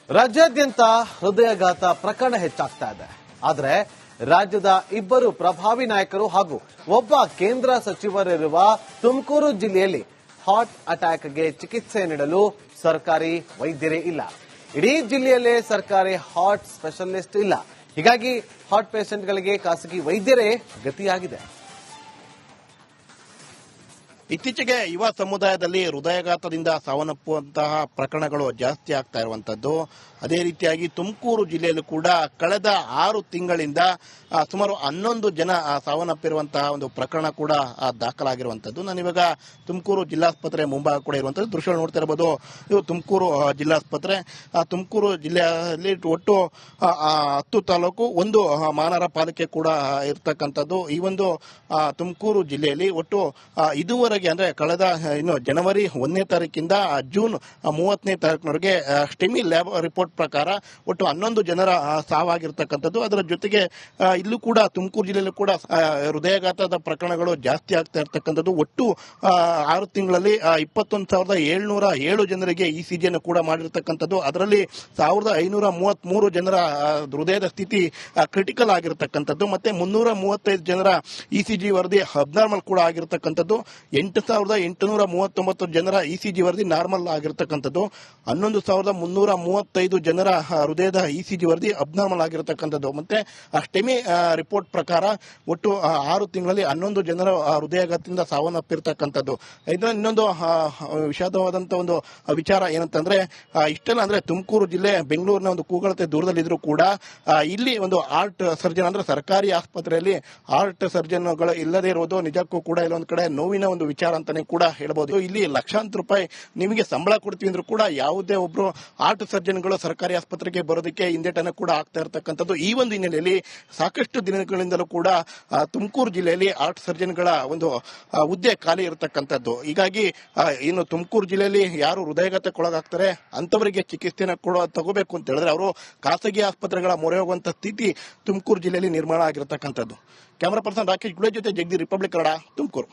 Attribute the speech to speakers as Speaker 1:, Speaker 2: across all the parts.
Speaker 1: ರಾಜ್ಯಾದ್ಯಂತ ಹೃದಯಘಾತ ಪ್ರಕರಣ ಹೆಚ್ಚಾಗ್ತಾ ಇದೆ. ಆದರೆ ರಾಜ್ಯದ ಇಬ್ಬರು ಪ್ರಭಾವಿ ನಾಯಕರು ಹಾಗೂ ಒಬ್ಬ ಕೇಂದ್ರ ಸಚಿವರಿರುವ ತುಮಕೂರು ಜಿಲ್ಲೆಯಲ್ಲಿ ಹಾರ್ಟ್ ಅಟ್ಯಾಕ್ಗೆ ಚಿಕಿತ್ಸೆ ನೀಡಲು ಸರ್ಕಾರಿ ವೈದ್ಯರೇ ಇಲ್ಲ. ಇಡೀ ಜಿಲ್ಲೆಯಲ್ಲೇ ಸರ್ಕಾರಿ ಹಾರ್ಟ್ ಸ್ಪೆಷಲಿಸ್ಟ್ ಇಲ್ಲ. ಹೀಗಾಗಿ ಹಾರ್ಟ್ ಪೇಷಂಟ್ಗಳಿಗೆ ಖಾಸಗಿ ವೈದ್ಯರೇ ಗತಿಯಾಗಿದೆ.
Speaker 2: ಇತ್ತೀಚೆಗೆ ಯುವ ಸಮುದಾಯದಲ್ಲಿ ಹೃದಯಾಘಾತದಿಂದ ಸಾವನ್ನಪ್ಪುವಂತಹ ಪ್ರಕರಣಗಳು ಜಾಸ್ತಿ ಆಗ್ತಾ ಇರುವಂತದ್ದು. ಅದೇ ರೀತಿಯಾಗಿ ತುಮಕೂರು ಜಿಲ್ಲೆಯಲ್ಲೂ ಕೂಡ ಕಳೆದ 6 ತಿಂಗಳಿಂದ ಸುಮಾರು 11 ಜನ ಸಾವನ್ನಪ್ಪಿರುವಂತಹ ಒಂದು ಪ್ರಕರಣ ಕೂಡ ದಾಖಲಾಗಿರುವಂತದ್ದು. ನಾನಿವಾಗ ತುಮಕೂರು ಜಿಲ್ಲಾಸ್ಪತ್ರೆ ಮುಂಭಾಗ ಕೂಡ ಇರುವಂತದ್ದು ದೃಶ್ಯ ನೋಡ್ತಾ ಇರಬಹುದು. ಇದು ತುಮಕೂರು ಜಿಲ್ಲಾಸ್ಪತ್ರೆ. ತುಮಕೂರು ಜಿಲ್ಲೆಯಲ್ಲಿ ಒಟ್ಟು 10 ತಾಲೂಕು, ಒಂದು ಮಹಾನಗರ ಪಾಲಿಕೆ ಕೂಡ ಇರ್ತಕ್ಕಂಥದ್ದು. ಈ ಒಂದು ತುಮಕೂರು ಜಿಲ್ಲೆಯಲ್ಲಿ ಒಟ್ಟು ಇದುವರೆಗೆ ಅಂದ್ರೆ ಕಳೆದ ಜನವರಿ 1ನೇ ತಾರೀಕಿಂದ ಜೂನ್ 30ನೇ ತಾರೀಕಿನವರೆಗೆ ಸ್ಟೆಮಿ ಲ್ಯಾಬ್ ರಿಪೋರ್ಟ್ ಪ್ರಕಾರ ಒಟ್ಟು 11 ಜನರ ಸಾವಾಗಿರ್ತಕ್ಕಂಥದ್ದು. ಅದರ ಜೊತೆಗೆ ಇಲ್ಲೂ ಕೂಡ ತುಮಕೂರು ಜಿಲ್ಲೆಯಲ್ಲೂ ಕೂಡ ಹೃದಯಾಘಾತದ ಪ್ರಕರಣಗಳು ಜಾಸ್ತಿ ಆಗ್ತಾ ಇರ್ತಕ್ಕಂಥದ್ದು. ಒಟ್ಟು 6 ತಿಂಗಳಲ್ಲಿ 21,707 ಜನರಿಗೆ ಇಸಿಜಿಯನ್ನು ಕೂಡ ಮಾಡಿರ್ತಕ್ಕಂಥದ್ದು. ಅದರಲ್ಲಿ 1,533 ಜನರ ಹೃದಯದ ಸ್ಥಿತಿ ಕ್ರಿಟಿಕಲ್ ಆಗಿರ್ತಕ್ಕಂಥದ್ದು. ಮತ್ತೆ 335 ಜನರ ಇಸಿಜಿ ವರದಿ ಅಬ್ನಾರ್ಮಲ್ ಕೂಡ ಆಗಿರ್ತಕ್ಕಂಥದ್ದು. 8,839 ಜನರ ಇಸಿಜಿ ವರದಿ ನಾರ್ಮಲ್ ಆಗಿರ್ತಕ್ಕಂಥದ್ದು. 11,335 ಜನರ ಹೃದಯದ ಇಸಿಜಿ ವರದಿ ಅಬ್ನಾರ್ಮಲ್ ಆಗಿರ್ತಕ್ಕಂಥದ್ದು. ಮತ್ತೆ ಸ್ಟೆಮಿ ರಿಪೋರ್ಟ್ ಪ್ರಕಾರ ಒಟ್ಟು 6 ತಿಂಗಳಲ್ಲಿ 11 ಜನರ ಹೃದಯಾಘಾತದಿಂದ ಸಾವನ್ನಪ್ಪಿರ್ತಕ್ಕಂಥದ್ದು. ಇದರ ಇನ್ನೊಂದು ವಿಷಾದವಾದಂತಹ ಒಂದು ವಿಚಾರ ಏನಂತಂದ್ರೆ, ಇಷ್ಟೆಲ್ಲ ಅಂದ್ರೆ ತುಮಕೂರು ಜಿಲ್ಲೆ ಬೆಂಗಳೂರಿನ ಒಂದು ಕೂಗಳತೆ ದೂರದಲ್ಲಿದ್ರು ಕೂಡ ಇಲ್ಲಿ ಒಂದು ಹಾರ್ಟ್ ಸರ್ಜನ್ ಅಂದ್ರೆ ಸರ್ಕಾರಿ ಆಸ್ಪತ್ರೆಯಲ್ಲಿ ಹಾರ್ಟ್ ಸರ್ಜನ್ಗಳು ಇಲ್ಲದೆ ಇರುವುದು ನಿಜಕ್ಕೂ ಕೂಡ ಇಲ್ಲೊಂದು ಕಡೆ ನೋವಿನ ಒಂದು ವಿಚಾರ ಅಂತಾನೆ ಕೂಡ ಹೇಳಬಹುದು. ಇಲ್ಲಿ ಲಕ್ಷಾಂತರ ರೂಪಾಯಿ ನಿಮಗೆ ಸಂಬಳ ಕೊಡ್ತೀವಿ ಅಂದ್ರೂ ಕೂಡ ಯಾವುದೇ ಒಬ್ರು ಹಾರ್ಟ್ ಸರ್ಜನ್ಗಳು ಸರ್ಕಾರಿ ಆಸ್ಪತ್ರೆಗೆ ಬರೋದಕ್ಕೆ ಹಿಂದೇಟನ ಕೂಡ ಆಗ್ತಾ ಇರತಕ್ಕಂಥದ್ದು. ಈ ಒಂದು ಹಿನ್ನೆಲೆಯಲ್ಲಿ ಸಾಕಷ್ಟು ದಿನಗಳಿಂದಲೂ ಕೂಡ ತುಮಕೂರು ಜಿಲ್ಲೆಯಲ್ಲಿ ಹಾರ್ಟ್ ಸರ್ಜನ್ಗಳ ಒಂದು ಹುದ್ದೆ ಖಾಲಿ ಇರತಕ್ಕಂಥದ್ದು. ಹೀಗಾಗಿ ಇನ್ನು ತುಮಕೂರು ಜಿಲ್ಲೆಯಲ್ಲಿ ಯಾರು ಹೃದಯಾಘಾತಕ್ಕೊಳಗಾಗ್ತಾರೆ ಅಂತವರಿಗೆ ಚಿಕಿತ್ಸೆನ ತಗೋಬೇಕು ಅಂತ ಹೇಳಿದ್ರೆ ಅವರು ಖಾಸಗಿ ಆಸ್ಪತ್ರೆಗಳ ಮೊರೆ ಹೋಗುವಂತ ಸ್ಥಿತಿ ತುಮಕೂರು ಜಿಲ್ಲೆಯಲ್ಲಿ ನಿರ್ಮಾಣ ಆಗಿರತಕ್ಕಂಥದ್ದು. ಕ್ಯಾಮರಾ ಪರ್ಸನ್ ರಾಕೇಶ್ ಗುಳೆ ಜೊತೆ ಜಗದೀಶ್, ರಿಪಬ್ಲಿಕ್ ಕನ್ನಡ, ತುಮಕೂರು.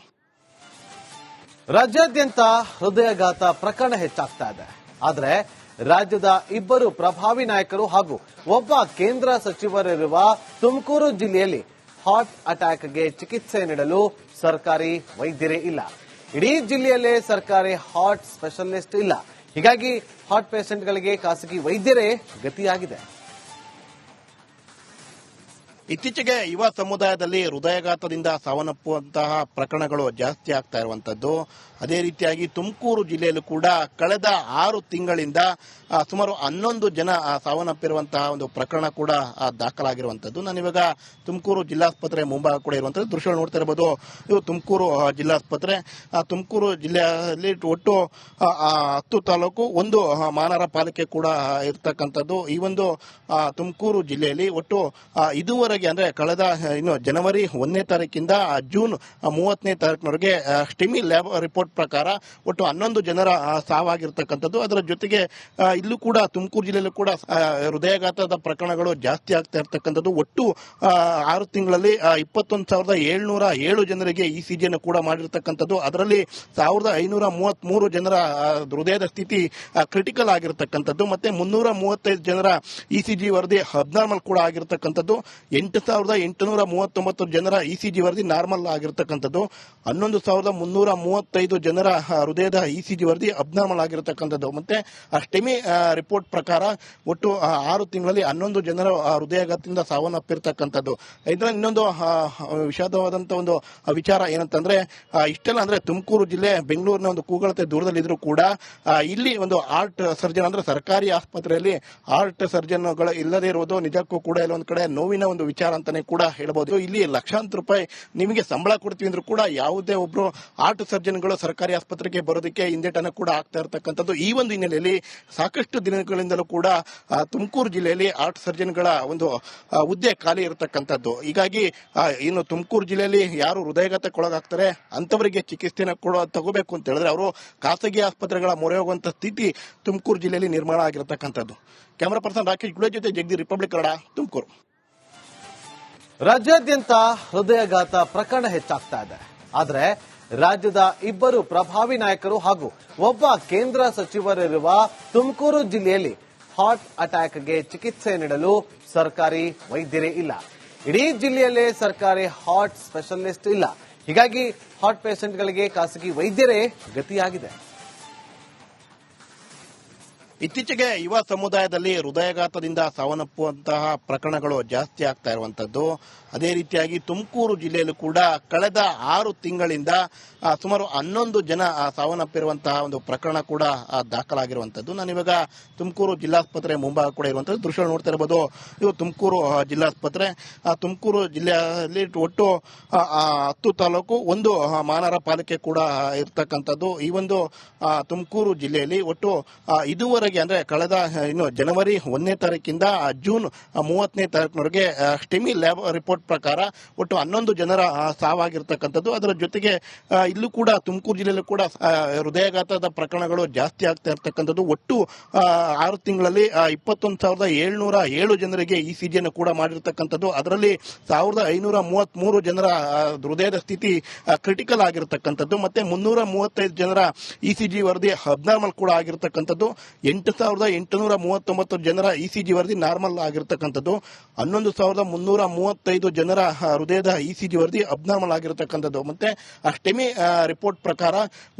Speaker 1: ರಾಜ್ಯಾದ್ಯಂತ ಹೃದಯಾಘಾತ ಪ್ರಕರಣ ಹೆಚ್ಚಾಗ್ತಾ ಇದೆ. ಆದರೆ ರಾಜ್ಯದ ಇಬ್ಬರು ಪ್ರಭಾವಿ ನಾಯಕರು ಹಾಗೂ ಒಬ್ಬ ಕೇಂದ್ರ ಸಚಿವರಿರುವ ತುಮಕೂರು ಜಿಲ್ಲೆಯಲ್ಲಿ ಹಾರ್ಟ್ ಅಟ್ಯಾಕ್ಗೆ ಚಿಕಿತ್ಸೆ ನೀಡಲು ಸರ್ಕಾರಿ ವೈದ್ಯರೇ ಇಲ್ಲ. ಇಡೀ ಜಿಲ್ಲೆಯಲ್ಲೇ ಸರ್ಕಾರಿ ಹಾರ್ಟ್ ಸ್ಪೆಷಲಿಸ್ಟ್ ಇಲ್ಲ. ಹೀಗಾಗಿ ಹಾರ್ಟ್ ಪೇಷಂಟ್ಗಳಿಗೆ ಖಾಸಗಿ ವೈದ್ಯರೇ ಗತಿಯಾಗಿದೆ.
Speaker 2: ಇತ್ತೀಚೆಗೆ ಯುವ ಸಮುದಾಯದಲ್ಲಿ ಹೃದಯಾಘಾತದಿಂದ ಸಾವನ್ನಪ್ಪುವಂತಹ ಪ್ರಕರಣಗಳು ಜಾಸ್ತಿ ಆಗ್ತಾ ಇರುವಂತದ್ದು. ಅದೇ ರೀತಿಯಾಗಿ ತುಮಕೂರು ಜಿಲ್ಲೆಯಲ್ಲೂ ಕೂಡ ಕಳೆದ 6 ತಿಂಗಳಿಂದ ಸುಮಾರು 11 ಜನ ಸಾವನ್ನಪ್ಪಿರುವಂತಹ ಒಂದು ಪ್ರಕರಣ ಕೂಡ ದಾಖಲಾಗಿರುವಂತದ್ದು. ನಾನಿವಾಗ ತುಮಕೂರು ಜಿಲ್ಲಾಸ್ಪತ್ರೆ ಮುಂಭಾಗ ಕೂಡ ಇರುವಂತದ್ದು ದೃಶ್ಯ ನೋಡ್ತಾ ಇರಬಹುದು. ಇದು ತುಮಕೂರು ಜಿಲ್ಲಾಸ್ಪತ್ರೆ. ತುಮಕೂರು ಜಿಲ್ಲೆಯಲ್ಲಿ ಒಟ್ಟು 10 ತಾಲೂಕು, ಒಂದು ಮಹಾನಗರ ಪಾಲಿಕೆ ಕೂಡ ಇರ್ತಕ್ಕಂಥದ್ದು. ಈ ಒಂದು ತುಮಕೂರು ಜಿಲ್ಲೆಯಲ್ಲಿ ಒಟ್ಟು ಇದುವರೆಗೆ ಅಂದ್ರೆ ಕಳೆದ ಜನವರಿ 1ನೇ ತಾರೀಕಿಂದ ಜೂನ್ 30ನೇ ತಾರೀಕಿನವರೆಗೆ ಸ್ಟೆಮಿ ಲ್ಯಾಬ್ ರಿಪೋರ್ಟ್ ಪ್ರಕಾರ ಒಟ್ಟು 11 ಜನರ ಸಾವಾಗಿರ್ತಕ್ಕಂಥದ್ದು. ಅದರ ಜೊತೆಗೆ ಇಲ್ಲೂ ಕೂಡ ತುಮಕೂರು ಜಿಲ್ಲೆಯಲ್ಲೂ ಕೂಡ ಹೃದಯಾಘಾತದ ಪ್ರಕರಣಗಳು ಜಾಸ್ತಿ ಆಗ್ತಾ ಇರ್ತಕ್ಕಂಥದ್ದು. ಒಟ್ಟು 6 ತಿಂಗಳಲ್ಲಿ 21,707 ಜನರಿಗೆ ಇಸಿಜಿಯನ್ನು ಕೂಡ ಮಾಡಿರ್ತಕ್ಕಂಥದ್ದು. ಅದರಲ್ಲಿ 1,533 ಜನರ ಹೃದಯದ ಸ್ಥಿತಿ ಕ್ರಿಟಿಕಲ್ ಆಗಿರ್ತಕ್ಕಂಥದ್ದು. ಮತ್ತೆ 335 ಜನರ ಇಸಿಜಿ ವರದಿ ಅಬ್ನಾರ್ಮಲ್ ಕೂಡ ಆಗಿರ್ತಕ್ಕಂಥದ್ದು. 8,839 ಜನರ ಇಸಿಜಿ ವರದಿ ನಾರ್ಮಲ್ ಆಗಿರ್ತಕ್ಕಂಥದ್ದು. 11,335 ಜನರ ಹೃದಯದ ಇಸಿಜಿ ವರದಿ ಅಬ್ನಾರ್ಮಲ್ ಆಗಿರ್ತಕ್ಕಂಥದ್ದು. ಮತ್ತೆ ಸ್ಟೆಮಿ ರಿಪೋರ್ಟ್ ಪ್ರಕಾರ ಒಟ್ಟು 6 ತಿಂಗಳಲ್ಲಿ 11 ಜನರ ಹೃದಯಾಘಾತದಿಂದ ಸಾವನ್ನಪ್ಪಿರ್ತಕ್ಕಂಥದ್ದು. ಇದರ ಇನ್ನೊಂದು ವಿಷಾದವಾದಂತಹ ಒಂದು ವಿಚಾರ ಏನಂತಂದ್ರೆ, ಇಷ್ಟೆಲ್ಲ ಅಂದ್ರೆ ತುಮಕೂರು ಜಿಲ್ಲೆ ಬೆಂಗಳೂರಿನ ಒಂದು ಕೂಗಳತೆ ದೂರದಲ್ಲಿದ್ರು ಕೂಡ ಇಲ್ಲಿ ಒಂದು ಹಾರ್ಟ್ ಸರ್ಜನ್ ಅಂದ್ರೆ ಸರ್ಕಾರಿ ಆಸ್ಪತ್ರೆಯಲ್ಲಿ ಹಾರ್ಟ್ ಸರ್ಜನ್ಗಳು ಇಲ್ಲದೆ ಇರುವುದು ನಿಜಕ್ಕೂ ಕೂಡ ಇಲ್ಲೊಂದು ಕಡೆ ನೋವಿನ ಒಂದು ವಿಚಾರ ಅಂತಾನೆ ಕೂಡ ಹೇಳಬಹುದು. ಇಲ್ಲಿ ಲಕ್ಷಾಂತರ ರೂಪಾಯಿ ನಿಮಗೆ ಸಂಬಳ ಕೊಡ್ತೀವಿ ಅಂದ್ರೂ ಕೂಡ ಯಾವುದೇ ಒಬ್ರು ಹಾರ್ಟ್ ಸರ್ಜನ್ಗಳು ಸರ್ಕಾರಿ ಆಸ್ಪತ್ರೆಗೆ ಬರೋದಕ್ಕೆ ಹಿಂದೇಟನ ಕೂಡ ಆಗ್ತಾ ಇರತಕ್ಕಂಥದ್ದು. ಈ ಒಂದು ಹಿನ್ನೆಲೆಯಲ್ಲಿ ಸಾಕಷ್ಟು ದಿನಗಳಿಂದಲೂ ಕೂಡ ತುಮಕೂರು ಜಿಲ್ಲೆಯಲ್ಲಿ ಹಾರ್ಟ್ ಸರ್ಜನ್ಗಳ ಒಂದು ಹುದ್ದೆ ಖಾಲಿ ಇರತಕ್ಕಂಥದ್ದು. ಹೀಗಾಗಿ ಇನ್ನು ತುಮಕೂರು ಜಿಲ್ಲೆಯಲ್ಲಿ ಯಾರು ಹೃದಯಾಘಾತಕ್ಕೊಳಗಾಗ್ತಾರೆ ಅಂತವರಿಗೆ ಚಿಕಿತ್ಸೆನ ತಗೋಬೇಕು ಅಂತ ಹೇಳಿದ್ರೆ ಅವರು ಖಾಸಗಿ ಆಸ್ಪತ್ರೆಗಳ ಮೊರೆ ಹೋಗುವಂತ ಸ್ಥಿತಿ ತುಮಕೂರು ಜಿಲ್ಲೆಯಲ್ಲಿ ನಿರ್ಮಾಣ ಆಗಿರತಕ್ಕಂಥದ್ದು. ಕ್ಯಾಮರಾ ಪರ್ಸನ್ ರಾಕೇಶ್ ಗುಳೆ ಜೊತೆ ಜಗದೀಶ್, ರಿಪಬ್ಲಿಕ್ ಕನ್ನಡ, ತುಮಕೂರು.
Speaker 1: ರಾಜ್ಯಾದ್ಯಂತ ಹೃದಯಾಘಾತ ಪ್ರಕರಣ ಹೆಚ್ಚಾಗ್ತಾ ಇದೆ. ಆದರೆ ರಾಜ್ಯದ ಇಬ್ಬರು ಪ್ರಭಾವಿ ನಾಯಕರು ಹಾಗೂ ಒಬ್ಬ ಕೇಂದ್ರ ಸಚಿವರಿರುವ ತುಮಕೂರು ಜಿಲ್ಲೆಯಲ್ಲಿ ಹಾರ್ಟ್ ಅಟ್ಯಾಕ್ಗೆ ಚಿಕಿತ್ಸೆ ನೀಡಲು ಸರ್ಕಾರಿ ವೈದ್ಯರೇ ಇಲ್ಲ. ಇಡೀ ಜಿಲ್ಲೆಯಲ್ಲೇ ಸರ್ಕಾರಿ ಹಾರ್ಟ್ ಸ್ಪೆಷಲಿಸ್ಟ್ ಇಲ್ಲ. ಹೀಗಾಗಿ ಹಾರ್ಟ್ ಪೇಷಂಟ್ಗಳಿಗೆ ಖಾಸಗಿ ವೈದ್ಯರೇ ಗತಿಯಾಗಿದೆ.
Speaker 2: ಇತ್ತೀಚೆಗೆ ಯುವ ಸಮುದಾಯದಲ್ಲಿ ಹೃದಯಾಘಾತದಿಂದ ಸಾವನ್ನಪ್ಪುವಂತಹ ಪ್ರಕರಣಗಳು ಜಾಸ್ತಿ ಆಗ್ತಾ ಇರುವಂತದ್ದು. ಅದೇ ರೀತಿಯಾಗಿ ತುಮಕೂರು ಜಿಲ್ಲೆಯಲ್ಲೂ ಕೂಡ ಕಳೆದ 6 ತಿಂಗಳಿಂದ ಸುಮಾರು 11 ಜನ ಸಾವನ್ನಪ್ಪಿರುವಂತಹ ಒಂದು ಪ್ರಕರಣ ಕೂಡ ದಾಖಲಾಗಿರುವಂತದ್ದು. ನಾನಿವಾಗ ತುಮಕೂರು ಜಿಲ್ಲಾಸ್ಪತ್ರೆ ಮುಂಭಾಗ ಕೂಡ ಇರುವಂತದ್ದು ದೃಶ್ಯ ನೋಡ್ತಾ ಇರಬಹುದು. ಇದು ತುಮಕೂರು ಜಿಲ್ಲಾಸ್ಪತ್ರೆ. ತುಮಕೂರು ಜಿಲ್ಲೆಯಲ್ಲಿ ಒಟ್ಟು 10 ತಾಲೂಕು, 1 ಮಹಾನಗರ ಪಾಲಿಕೆ ಕೂಡ ಇರತಕ್ಕಂಥದ್ದು. ಈ ಒಂದು ತುಮಕೂರು ಜಿಲ್ಲೆಯಲ್ಲಿ ಒಟ್ಟು ಇದುವರೆಗೆ ಅಂದ್ರೆ ಕಳೆದ ಜನವರಿ 1ನೇ ತಾರೀಕಿಂದ ಜೂನ್ 30ನೇ ತಾರೀಕಿನವರೆಗೆ ಸ್ಟೆಮಿ ಲ್ಯಾಬ್ ರಿಪೋರ್ಟ್ ಪ್ರಕಾರ ಒಟ್ಟು 11 ಜನರ ಸಾವಾಗಿರ್ತಕ್ಕಂಥದ್ದು. ಅದರ ಜೊತೆಗೆ ಇಲ್ಲೂ ಕೂಡ ತುಮಕೂರು ಜಿಲ್ಲೆಯಲ್ಲೂ ಕೂಡ ಹೃದಯಾಘಾತದ ಪ್ರಕರಣಗಳು ಜಾಸ್ತಿ ಆಗ್ತಾ ಇರ್ತಕ್ಕಂಥದ್ದು. ಒಟ್ಟು 6 ತಿಂಗಳಲ್ಲಿ 21,707 ಜನರಿಗೆ ಇಸಿಜಿಯನ್ನು ಕೂಡ ಮಾಡಿರ್ತಕ್ಕಂಥದ್ದು. ಅದರಲ್ಲಿ 1,533 ಜನರ ಹೃದಯದ ಸ್ಥಿತಿ ಕ್ರಿಟಿಕಲ್ ಆಗಿರ್ತಕ್ಕಂಥದ್ದು. ಮತ್ತೆ 335 ಜನರ ಇಸಿಜಿ ವರದಿ ಅಬ್ನಾರ್ಮಲ್ ಕೂಡ ಆಗಿರ್ತಕ್ಕಂಥದ್ದು. 8,839 ಜನರ ಇಸಿಜಿ ವರದಿ ನಾರ್ಮಲ್ ಆಗಿರ್ತಕ್ಕಂಥದ್ದು. 11,335 ಜನರ ಹೃದಯದ ಇಸಿಜಿ ವರದಿ ಅಬ್ನಾರ್ಮಲ್ ಆಗಿರ್ತಕ್ಕಂಥದ್ದು. ಮತ್ತೆ ಸ್ಟೆಮಿ ರಿಪೋರ್ಟ್ ಪ್ರಕಾರ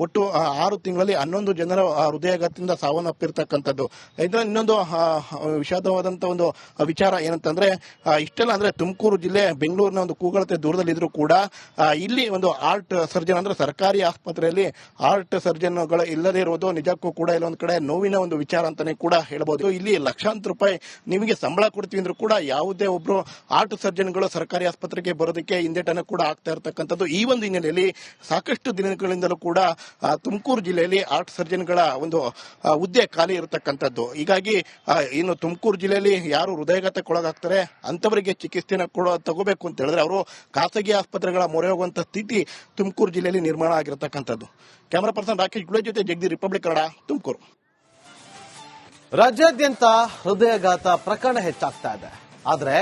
Speaker 2: ಒಟ್ಟು 6 ತಿಂಗಳಲ್ಲಿ 11 ಜನರ ಹೃದಯಾಘಾತದಿಂದ ಸಾವನ್ನಪ್ಪಿರ್ತಕ್ಕಂಥದ್ದು. ಇದರ ಇನ್ನೊಂದು ವಿಷಾದವಾದಂತಹ ಒಂದು ವಿಚಾರ ಏನಂತಂದ್ರೆ, ಇಷ್ಟೆಲ್ಲ ಅಂದ್ರೆ ತುಮಕೂರು ಜಿಲ್ಲೆ ಬೆಂಗಳೂರಿನ ಒಂದು ಕೂಗಳತೆ ದೂರದಲ್ಲಿದ್ರು ಕೂಡ ಇಲ್ಲಿ ಒಂದು ಹಾರ್ಟ್ ಸರ್ಜನ್ ಅಂದ್ರೆ ಸರ್ಕಾರಿ ಆಸ್ಪತ್ರೆಯಲ್ಲಿ ಹಾರ್ಟ್ ಸರ್ಜನ್ಗಳು ಇಲ್ಲದೇ ಇರುವುದು ನಿಜಕ್ಕೂ ಕೂಡ ಇಲ್ಲೊಂದು ಕಡೆ ನೋವಿನ ಒಂದು ವಿಚಾರ ಅಂತಾನೆ ಕೂಡ ಹೇಳಬಹುದು. ಇಲ್ಲಿ ಲಕ್ಷಾಂತರ ರೂಪಾಯಿ ನಿಮಗೆ ಸಂಬಳ ಕೊಡ್ತೀವಿ ಅಂದ್ರೂ ಕೂಡ ಯಾವುದೇ ಒಬ್ರು ಹಾರ್ಟ್ ಸರ್ಜನ್ಗಳು ಸರ್ಕಾರಿ ಆಸ್ಪತ್ರೆಗೆ ಬರೋದಕ್ಕೆ ಹಿಂದೇಟನ್ನು ಕೂಡ ಆಗ್ತಾ ಇರತಕ್ಕಂಥದ್ದು. ಈ ಒಂದು ಹಿನ್ನೆಲೆಯಲ್ಲಿ ಸಾಕಷ್ಟು ದಿನಗಳಿಂದಲೂ ಕೂಡ ತುಮಕೂರು ಜಿಲ್ಲೆಯಲ್ಲಿ ಹಾರ್ಟ್ ಸರ್ಜನ್ಗಳ ಒಂದು ಹುದ್ದೆ ಖಾಲಿ ಇರತಕ್ಕಂಥದ್ದು. ಹೀಗಾಗಿ ಇನ್ನು ತುಮಕೂರು ಜಿಲ್ಲೆಯಲ್ಲಿ ಯಾರು ಹೃದಯಾಘಾತಕ್ಕೊಳಗಾಗ್ತಾರೆ ಅಂತವರಿಗೆ ಚಿಕಿತ್ಸೆನ ತಗೋಬೇಕು ಅಂತ ಹೇಳಿದ್ರೆ ಅವರು ಖಾಸಗಿ ಆಸ್ಪತ್ರೆಗಳ ಮೊರೆ ಹೋಗುವಂತ ಸ್ಥಿತಿ ತುಮಕೂರು ಜಿಲ್ಲೆಯಲ್ಲಿ ನಿರ್ಮಾಣ ಆಗಿರತಕ್ಕಂಥದ್ದು. ಕ್ಯಾಮರಾ ಪರ್ಸನ್ ರಾಕೇಶ್ ಗುಳೆ ಜೊತೆ ಜಗದೀಶ್, ರಿಪಬ್ಲಿಕ್ ಕನ್ನಡ, ತುಮಕೂರು.
Speaker 1: ರಾಜ್ಯಾದ್ಯಂತ ಹೃದಯಾಘಾತ ಪ್ರಕರಣ ಹೆಚ್ಚಾಗ್ತಾ ಇದೆ. ಆದರೆ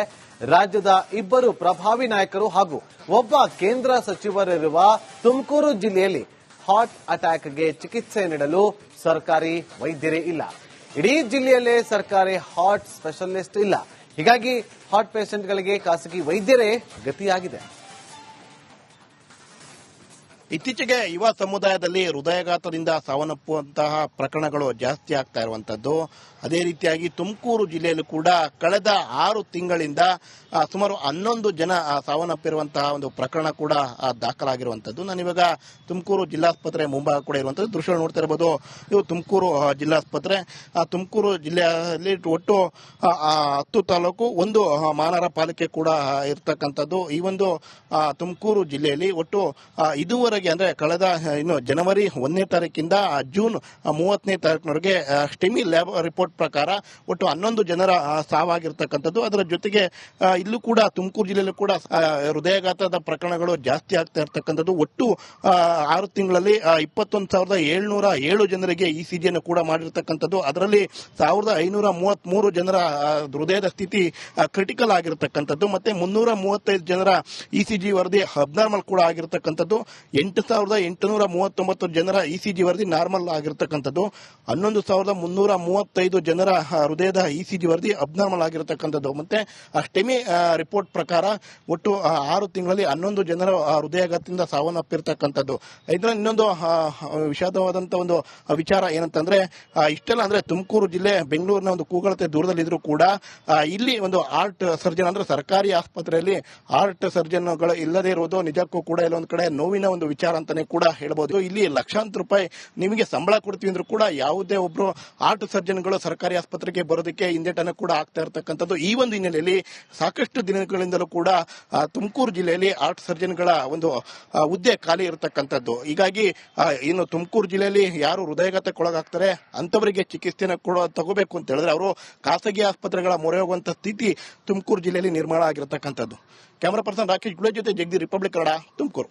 Speaker 1: ರಾಜ್ಯದ 2 ಪ್ರಭಾವಿ ನಾಯಕರು ಹಾಗೂ ಒಬ್ಬ ಕೇಂದ್ರ ಸಚಿವರಿರುವ ತುಮಕೂರು ಜಿಲ್ಲೆಯಲ್ಲಿ ಹಾರ್ಟ್ ಅಟ್ಯಾಕ್ಗೆ ಚಿಕಿತ್ಸೆ ನೀಡಲು ಸರ್ಕಾರಿ ವೈದ್ಯರೇ ಇಲ್ಲ. ಇಡೀ ಜಿಲ್ಲೆಯಲ್ಲೇ ಸರ್ಕಾರಿ ಹಾರ್ಟ್ ಸ್ಪೆಷಲಿಸ್ಟ್ ಇಲ್ಲ. ಹೀಗಾಗಿ ಹಾರ್ಟ್ ಪೇಷಂಟ್ಗಳಿಗೆ ಖಾಸಗಿ ವೈದ್ಯರೇ ಗತಿಯಾಗಿದೆ.
Speaker 2: ಇತ್ತೀಚೆಗೆ ಯುವ ಸಮುದಾಯದಲ್ಲಿ ಹೃದಯಾಘಾತದಿಂದ ಸಾವನ್ನಪ್ಪುವಂತಹ ಪ್ರಕರಣಗಳು ಜಾಸ್ತಿ ಆಗ್ತಾ ಇರುವಂತದ್ದು. ಅದೇ ರೀತಿಯಾಗಿ ತುಮಕೂರು ಜಿಲ್ಲೆಯಲ್ಲೂ ಕೂಡ ಕಳೆದ 6 ತಿಂಗಳಿಂದ ಸುಮಾರು 11 ಜನ ಸಾವನ್ನಪ್ಪಿರುವಂತಹ ಒಂದು ಪ್ರಕರಣ ಕೂಡ ದಾಖಲಾಗಿರುವಂತದ್ದು. ನಾನಿವಾಗ ತುಮಕೂರು ಜಿಲ್ಲಾಸ್ಪತ್ರೆ ಮುಂಭಾಗ ಕೂಡ ಇರುವಂತದ್ದು ದೃಶ್ಯ ನೋಡ್ತಾ ಇರಬಹುದು. ಇದು ತುಮಕೂರು ಜಿಲ್ಲಾಸ್ಪತ್ರೆ. ತುಮಕೂರು ಜಿಲ್ಲೆಯಲ್ಲಿ ಒಟ್ಟು 10 ತಾಲೂಕು, 1 ಮಹಾನಗರ ಪಾಲಿಕೆ ಕೂಡ ಇರತಕ್ಕಂಥದ್ದು. ಈ ಒಂದು ತುಮಕೂರು ಜಿಲ್ಲೆಯಲ್ಲಿ ಒಟ್ಟು ಇದುವರೆಗೆ ಅಂದ್ರೆ ಕಳೆದ ಜನವರಿ 1ನೇ ತಾರೀಕಿಂದ ಜೂನ್ 30ನೇ ತಾರೀಕಿನವರೆಗೆ ಸ್ಟೆಮಿ ಲ್ಯಾಬ್ ರಿಪೋರ್ಟ್ ಪ್ರಕಾರ ಒಟ್ಟು 11 ಜನರ ಸಾವಾಗಿರ್ತಕ್ಕಂಥದ್ದು. ಅದರ ಜೊತೆಗೆ ಇಲ್ಲೂ ಕೂಡ ತುಮಕೂರು ಜಿಲ್ಲೆಯಲ್ಲೂ ಕೂಡ ಹೃದಯಾಘಾತದ ಪ್ರಕರಣಗಳು ಜಾಸ್ತಿ ಆಗ್ತಾ ಇರ್ತಕ್ಕಂಥದ್ದು. ಒಟ್ಟು 6 ತಿಂಗಳಲ್ಲಿ 21,707 ಜನರಿಗೆ ಇಸಿಜಿಯನ್ನು ಕೂಡ ಮಾಡಿರ್ತಕ್ಕಂಥದ್ದು. ಅದರಲ್ಲಿ 1,533 ಜನರ ಹೃದಯದ ಸ್ಥಿತಿ ಕ್ರಿಟಿಕಲ್ ಆಗಿರ್ತಕ್ಕಂಥದ್ದು. ಮತ್ತೆ 335 ಜನರ ಇಸಿಜಿ ವರದಿ ಅಬ್ನಾರ್ಮಲ್ ಕೂಡ ಆಗಿರ್ತಕ್ಕಂಥದ್ದು. 8,839 ಜನರ ಇಸಿಜಿ ವರದಿ ನಾರ್ಮಲ್ ಆಗಿರ್ತಕ್ಕಂಥದ್ದು. 11,335 ಜನರ ಹೃದಯದ ಇಸಿಜಿ ವರದಿ ಅಬ್ನಾರ್ಮಲ್ ಆಗಿರತಕ್ಕಂಥದ್ದು. ಮತ್ತೆ ಸ್ಟೆಮಿ ರಿಪೋರ್ಟ್ ಪ್ರಕಾರ ಒಟ್ಟು 6 ತಿಂಗಳಲ್ಲಿ 11 ಜನರ ಹೃದಯಾಘಾತದಿಂದ ಸಾವನ್ನಪ್ಪಿರ್ತಕ್ಕಂಥದ್ದು. ಇದರ ಇನ್ನೊಂದು ವಿಷಾದವಾದಂತಹ ಒಂದು ವಿಚಾರ ಏನಂತಂದ್ರೆ, ಇಷ್ಟೆಲ್ಲ ಅಂದ್ರೆ ತುಮಕೂರು ಜಿಲ್ಲೆ ಬೆಂಗಳೂರಿನ ಒಂದು ಕೂಗಳತೆ ದೂರದಲ್ಲಿದ್ರು ಕೂಡ ಇಲ್ಲಿ ಒಂದು ಹಾರ್ಟ್ ಸರ್ಜನ್ ಅಂದ್ರೆ ಸರ್ಕಾರಿ ಆಸ್ಪತ್ರೆಯಲ್ಲಿ ಹಾರ್ಟ್ ಸರ್ಜನ್ಗಳು ಇಲ್ಲದೇ ಇರುವುದು ನಿಜಕ್ಕೂ ಕೂಡ ಇಲ್ಲೊಂದು ಕಡೆ ನೋವಿನ ಒಂದು ವಿಚಾರ ಅಂತಾನೆ ಕೂಡ ಹೇಳಬಹುದು. ಇಲ್ಲಿ ಲಕ್ಷಾಂತರ ರೂಪಾಯಿ ನಿಮಗೆ ಸಂಬಳ ಕೊಡ್ತೀವಿ ಅಂದ್ರೂ ಕೂಡ ಯಾವುದೇ ಒಬ್ರು ಹಾರ್ಟ್ ಸರ್ಜನ್ಗಳು ಸರ್ಕಾರಿ ಆಸ್ಪತ್ರೆಗೆ ಬರೋದಕ್ಕೆ ಹಿಂದೇಟನ್ನು ಕೂಡ ಆಗ್ತಾ ಇರತಕ್ಕಂಥದ್ದು. ಈ ಒಂದು ಹಿನ್ನೆಲೆಯಲ್ಲಿ ಸಾಕಷ್ಟು ದಿನಗಳಿಂದಲೂ ಕೂಡ ತುಮಕೂರು ಜಿಲ್ಲೆಯಲ್ಲಿ ಹಾರ್ಟ್ ಸರ್ಜನ್ಗಳ ಒಂದು ಹುದ್ದೆ ಖಾಲಿ ಇರತಕ್ಕಂಥದ್ದು. ಹೀಗಾಗಿ ಇನ್ನು ತುಮಕೂರು ಜಿಲ್ಲೆಯಲ್ಲಿ ಯಾರು ಹೃದಯಾಘಾತಕ್ಕೊಳಗಾಗ್ತಾರೆ ಅಂತವರಿಗೆ ಚಿಕಿತ್ಸೆನ ತಗೋಬೇಕು ಅಂತ ಹೇಳಿದ್ರೆ ಅವರು ಖಾಸಗಿ ಆಸ್ಪತ್ರೆಗಳ ಮೊರೆ ಹೋಗುವಂತ ಸ್ಥಿತಿ ತುಮಕೂರು ಜಿಲ್ಲೆಯಲ್ಲಿ ನಿರ್ಮಾಣ ಆಗಿರತಕ್ಕಂಥದ್ದು. ಕ್ಯಾಮರಾ ಪರ್ಸನ್ ರಾಕೇಶ್ ಗುಳೆ ಜೊತೆ ಜಗದೀಶ್, ರಿಪಬ್ಲಿಕ್ ಕನ್ನಡ, ತುಮಕೂರು.